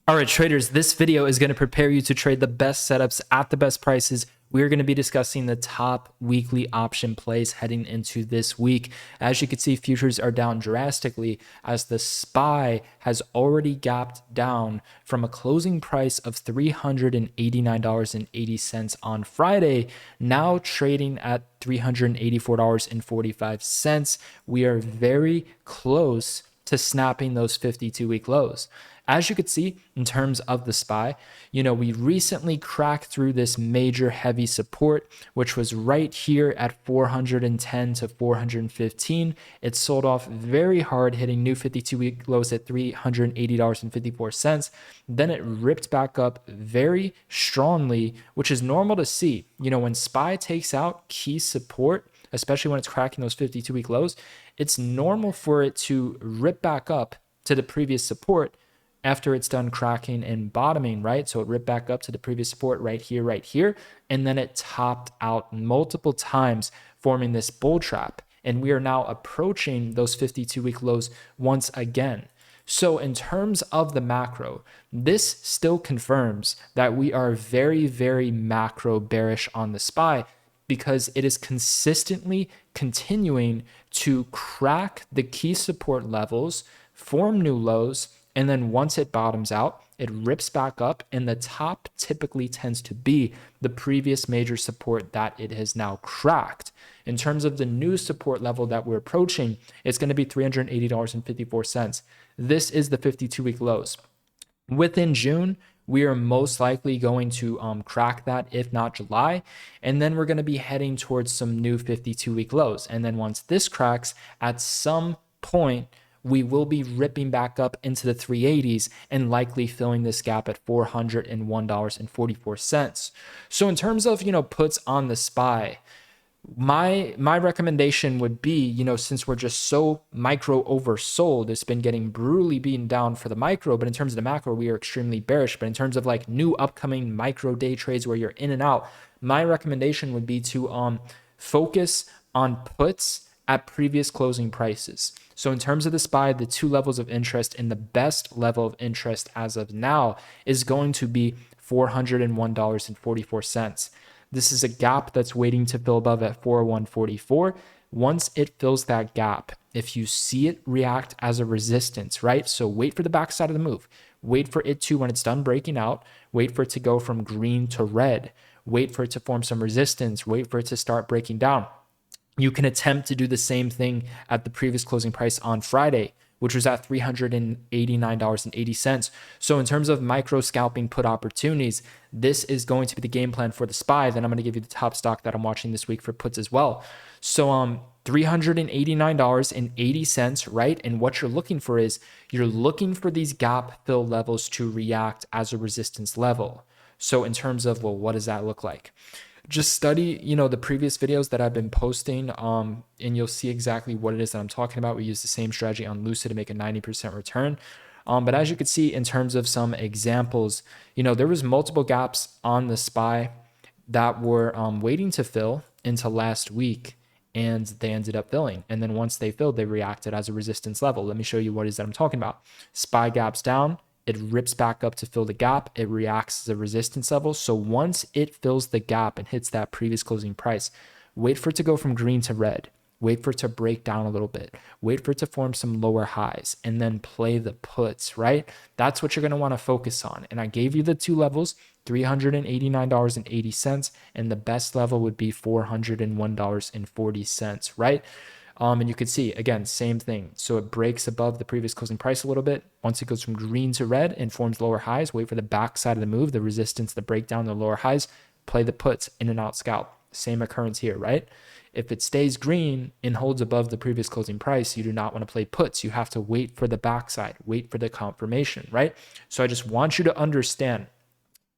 All right, traders, this video is going to prepare you to trade the best setups at the best prices. We're going to be discussing the top weekly option plays heading into this week. As you can see, futures are down drastically as the SPY has already gapped down from a closing price of $389.80 on Friday, now trading at $384.45. We are very close to snapping those 52-week lows. As you could see, in terms of the SPY, we recently cracked through this major heavy support, which was right here at 410 to 415. It sold off very hard, hitting new 52-week lows at $380.54. Then it ripped back up very strongly, which is normal to see. When SPY takes out key support, especially when it's cracking those 52-week lows, it's normal for it to rip back up to the previous support after it's done cracking and bottoming, right? So it ripped back up to the previous support right here, and then it topped out multiple times, forming this bull trap. And we are now approaching those 52-week lows once again. So in terms of the macro, this still confirms that we are very, very macro bearish on the SPY, because it is consistently continuing to crack the key support levels, form new lows, and then once it bottoms out, it rips back up, and the top typically tends to be the previous major support that it has now cracked. In terms of the new support level that we're approaching, it's going to be $380.54. This is the 52-week lows. Within June, we are most likely going to crack that, if not July. And then we're going to be heading towards some new 52-week lows. And then once this cracks, at some point, we will be ripping back up into the 380s and likely filling this gap at $401.44. So in terms of, puts on the SPY, my recommendation would be, since we're just so micro oversold, it's been getting brutally beaten down for the micro, but in terms of the macro, we are extremely bearish. But in terms of like new upcoming micro day trades where you're in and out, my recommendation would be to focus on puts at previous closing prices. So in terms of the SPY, the two levels of interest and the best level of interest as of now is going to be $401.44. This is a gap that's waiting to fill above at 401.44. Once it fills that gap, if you see it react as a resistance, right? So wait for the backside of the move. Wait for it to, when it's done breaking out, wait for it to go from green to red. Wait for it to form some resistance. Wait for it to start breaking down. You can attempt to do the same thing at the previous closing price on Friday, which was at $389.80. So in terms of micro scalping put opportunities, this is going to be the game plan for the SPY. Then I'm going to give you the top stock that I'm watching this week for puts as well. So $389.80, right? And what you're looking for is you're looking for these gap fill levels to react as a resistance level. So in terms of, well, what does that look like? Just study, the previous videos that I've been posting, and you'll see exactly what it is that I'm talking about. We use the same strategy on Lucid to make a 90% return. But as you can see, in terms of some examples, there was multiple gaps on the SPY that were waiting to fill into last week, and they ended up filling. And then once they filled, they reacted as a resistance level. Let me show you what it is that I'm talking about. SPY gaps down. It rips back up to fill the gap. It reacts as a resistance level. So once it fills the gap and hits that previous closing price, wait for it to go from green to red. Wait for it to break down a little bit. Wait for it to form some lower highs and then play the puts, right? That's what you're going to want to focus on. And I gave you the two levels, $389.80, and the best level would be $401.40, right? And you could see, again, same thing. So it breaks above the previous closing price a little bit. Once it goes from green to red and forms lower highs, wait for the backside of the move, the resistance, the breakdown, the lower highs, play the puts, in and out scalp. Same occurrence here, right? If it stays green and holds above the previous closing price, you do not want to play puts. You have to wait for the backside, wait for the confirmation, right? So I just want you to understand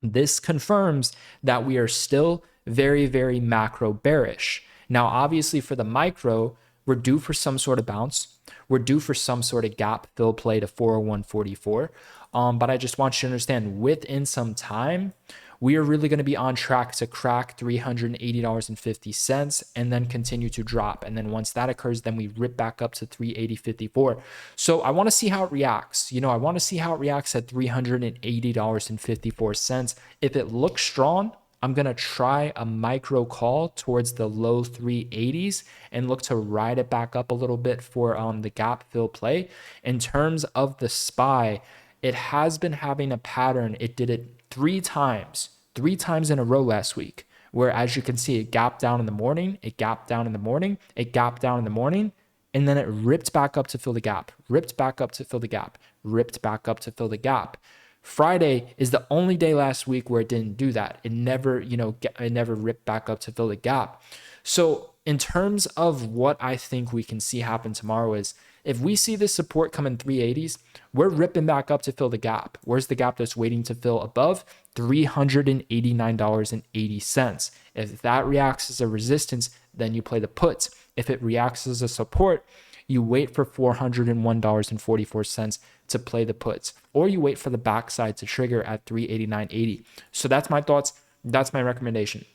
this confirms that we are still very, very macro bearish. Now, obviously for the micro, we're due for some sort of bounce. We're due for some sort of gap fill play to 401.44. But I just want you to understand within some time, we are really going to be on track to crack $380.50 and then continue to drop. And then once that occurs, then we rip back up to 380.54. So I want to see how it reacts. I want to see how it reacts at $380.54. If it looks strong, I'm going to try a micro call towards the low 380s and look to ride it back up a little bit for the gap fill play. In terms of the SPY, it has been having a pattern. It did it three times in a row last week, where as you can see, it gapped down in the morning, it gapped down in the morning, it gapped down in the morning, and then it ripped back up to fill the gap, ripped back up to fill the gap, ripped back up to fill the gap. Friday is the only day last week where it didn't do that. It never, it never ripped back up to fill the gap. So in terms of what I think we can see happen tomorrow is if we see this support come in 380s, we're ripping back up to fill the gap. Where's the gap that's waiting to fill above? $389.80. If that reacts as a resistance, then you play the puts. If it reacts as a support, you wait for $401.44 to play the puts, or you wait for the backside to trigger at 389.80. So that's my thoughts. That's my recommendation.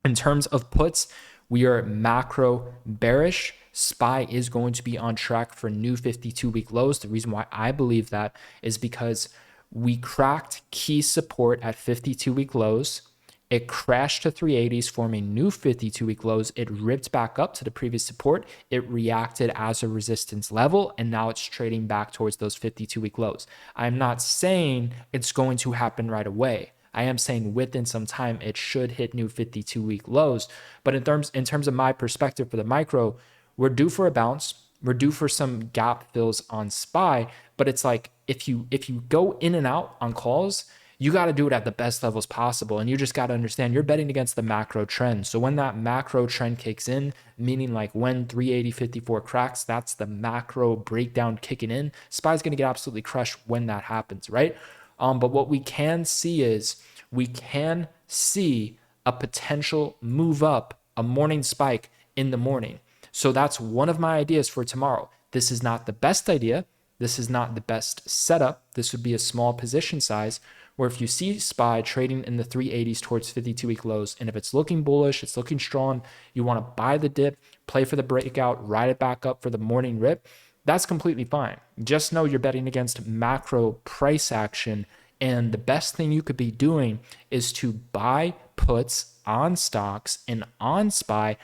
In terms of puts, we are macro bearish. SPY is going to be on track for new 52-week lows. The reason why I believe that is because we cracked key support at 52-week lows. It crashed to 380s, forming new 52-week lows. It ripped back up to the previous support. It reacted as a resistance level, and now it's trading back towards those 52-week lows. I'm not saying it's going to happen right away. I am saying within some time, it should hit new 52-week lows. But in terms of my perspective for the micro, we're due for a bounce. We're due for some gap fills on SPY. But it's like if you go in and out on calls, you got to do it at the best levels possible. And you just got to understand you're betting against the macro trend. So when that macro trend kicks in, meaning like when 380.54 cracks, that's the macro breakdown kicking in. SPY is going to get absolutely crushed when that happens, right? But what we can see is we can see a potential move up, a morning spike in the morning. So that's one of my ideas for tomorrow. This is not the best idea. This is not the best setup. This would be a small position size where if you see SPY trading in the 380s towards 52-week lows, and if it's looking bullish, it's looking strong, you want to buy the dip, play for the breakout, ride it back up for the morning rip, that's completely fine. Just know you're betting against macro price action, and the best thing you could be doing is to buy puts on stocks and on SPY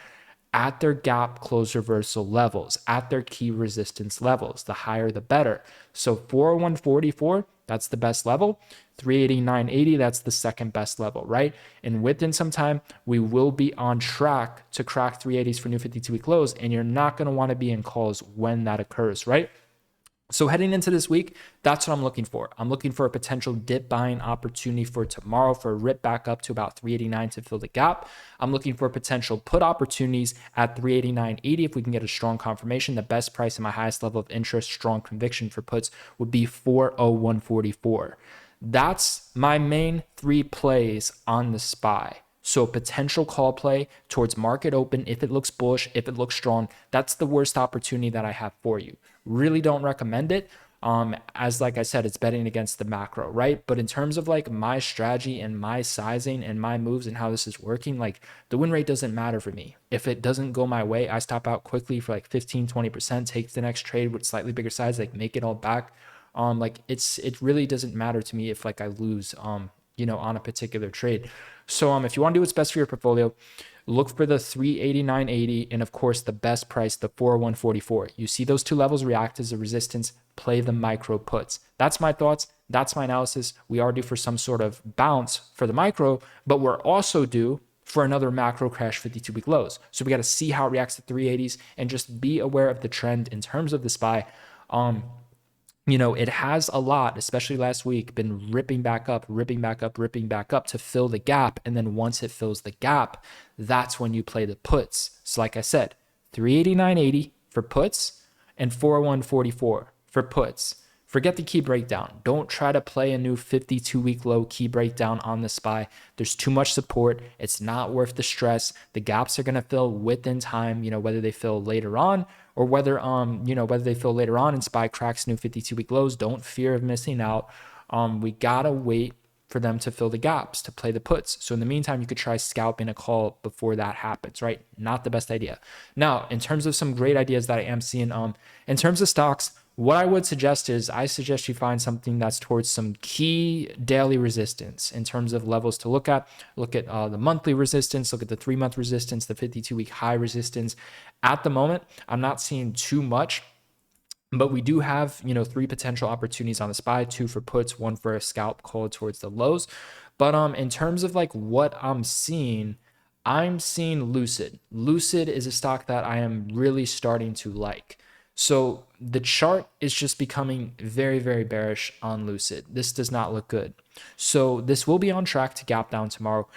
at their gap close reversal levels, at their key resistance levels. The higher, the better. So 401.44, that's the best level. 389.80, that's the second best level, right? And within some time, we will be on track to crack 380s for new 52-week lows, and you're not going to want to be in calls when that occurs, right? So heading into this week, that's what I'm looking for. I'm looking for a potential dip buying opportunity for tomorrow for a rip back up to about 389 to fill the gap. I'm looking for potential put opportunities at 389.80 if we can get a strong confirmation. The best price and my highest level of interest, strong conviction for puts would be 401.44. That's my main three plays on the SPY. So potential call play towards market open, if it looks bullish, if it looks strong, that's the worst opportunity that I have for you. Really don't recommend it. As like I said, it's betting against the macro, right? But in terms of like my strategy and my sizing and my moves and how this is working, like the win rate doesn't matter for me. If it doesn't go my way, I stop out quickly for like 15, 20%, take the next trade with slightly bigger size, like make it all back. It really doesn't matter to me if like I lose, on a particular trade. So if you want to do what's best for your portfolio, look for the 389.80 and of course the best price, the 401.44. You see those two levels react as a resistance, play the micro puts. That's my thoughts. That's my analysis. We are due for some sort of bounce for the micro, but we're also due for another macro crash 52-week lows. So we got to see how it reacts to 380s and just be aware of the trend in terms of the SPY. It has a lot, especially last week, been ripping back up to fill the gap. And then once it fills the gap, that's when you play the puts. So like I said, 389.80 for puts and 401.44 for puts. Forget the key breakdown. Don't try to play a new 52-week low key breakdown on the SPY. There's too much support. It's not worth the stress. The gaps are going to fill within time, whether they fill later on or whether they fill later on and SPY cracks new 52-week lows. Don't fear of missing out. We gotta wait for them to fill the gaps to play the puts. So in the meantime, you could try scalping a call before that happens, right? Not the best idea. Now, in terms of some great ideas that I am seeing, in terms of stocks, what I would suggest is I suggest you find something that's towards some key daily resistance in terms of levels to look at. Look at the monthly resistance, look at the 3-month resistance, the 52-week high resistance. At the moment, I'm not seeing too much, but we do have, 3 potential opportunities on the SPY, 2 for puts, 1 for a scalp call towards the lows. But in terms of like what I'm seeing Lucid. Lucid is a stock that I am really starting to like. So the chart is just becoming very, very bearish on Lucid. This does not look good. So this will be on track to gap down tomorrow.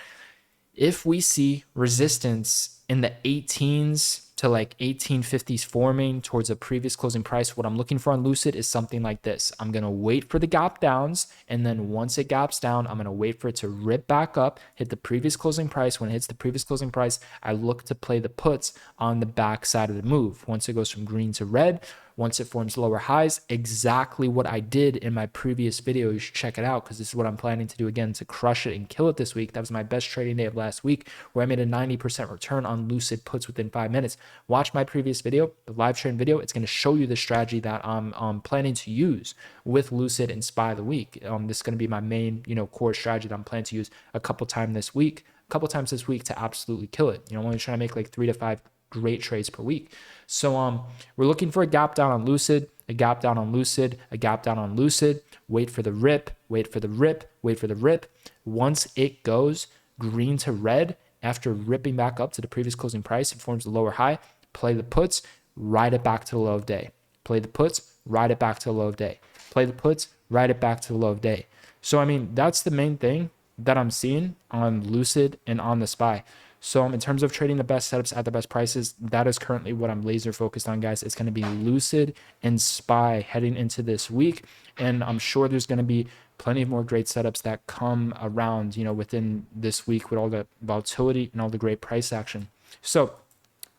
If we see resistance in the 18s to like 1850s forming towards a previous closing price, what I'm looking for on Lucid is something like this. I'm going to wait for the gap downs, and then once it gaps down, I'm going to wait for it to rip back up, hit the previous closing price. When it hits the previous closing price, I look to play the puts on the back side of the move. Once it goes from green to red, once it forms lower highs, exactly what I did in my previous video. You should check it out because this is what I'm planning to do again to crush it and kill it this week. That was my best trading day of last week where I made a 90% return on Lucid puts within 5 minutes. Watch my previous video, the live trading video. It's going to show you the strategy that I'm planning to use with Lucid and SPY of the week. This is going to be my main, core strategy that I'm planning to use a couple times this week to absolutely kill it. I'm only trying to make like 3 to 5 great trades per week. So we're looking for a gap down on Lucid, a gap down on Lucid, a gap down on Lucid. Wait for the rip, wait for the rip, wait for the rip. Once it goes green to red after ripping back up to the previous closing price, it forms the lower high. Play the puts, ride it back to the low of day. Play the puts, ride it back to the low of day. Play the puts, ride it back to the low of day. So I mean, that's the main thing that I'm seeing on Lucid and on the SPY. So in terms of trading the best setups at the best prices, that is currently what I'm laser focused on, guys. It's going to be Lucid and SPY heading into this week. And I'm sure there's going to be plenty of more great setups that come around, within this week with all the volatility and all the great price action. So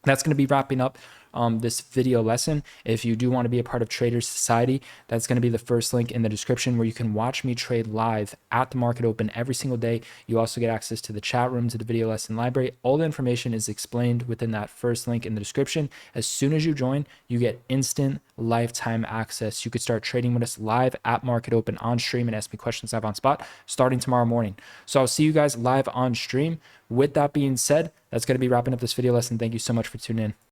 that's going to be wrapping up this video lesson. If you do want to be a part of Traders Society, that's going to be the first link in the description where you can watch me trade live at the market open every single day. You also get access to the chat room, to the video lesson library. All the information is explained within that first link in the description. As soon as you join, you get instant lifetime access. You could start trading with us live at market open on stream and ask me questions live on spot starting tomorrow morning. So I'll see you guys live on stream. With that being said, that's going to be wrapping up this video lesson. Thank you so much for tuning in.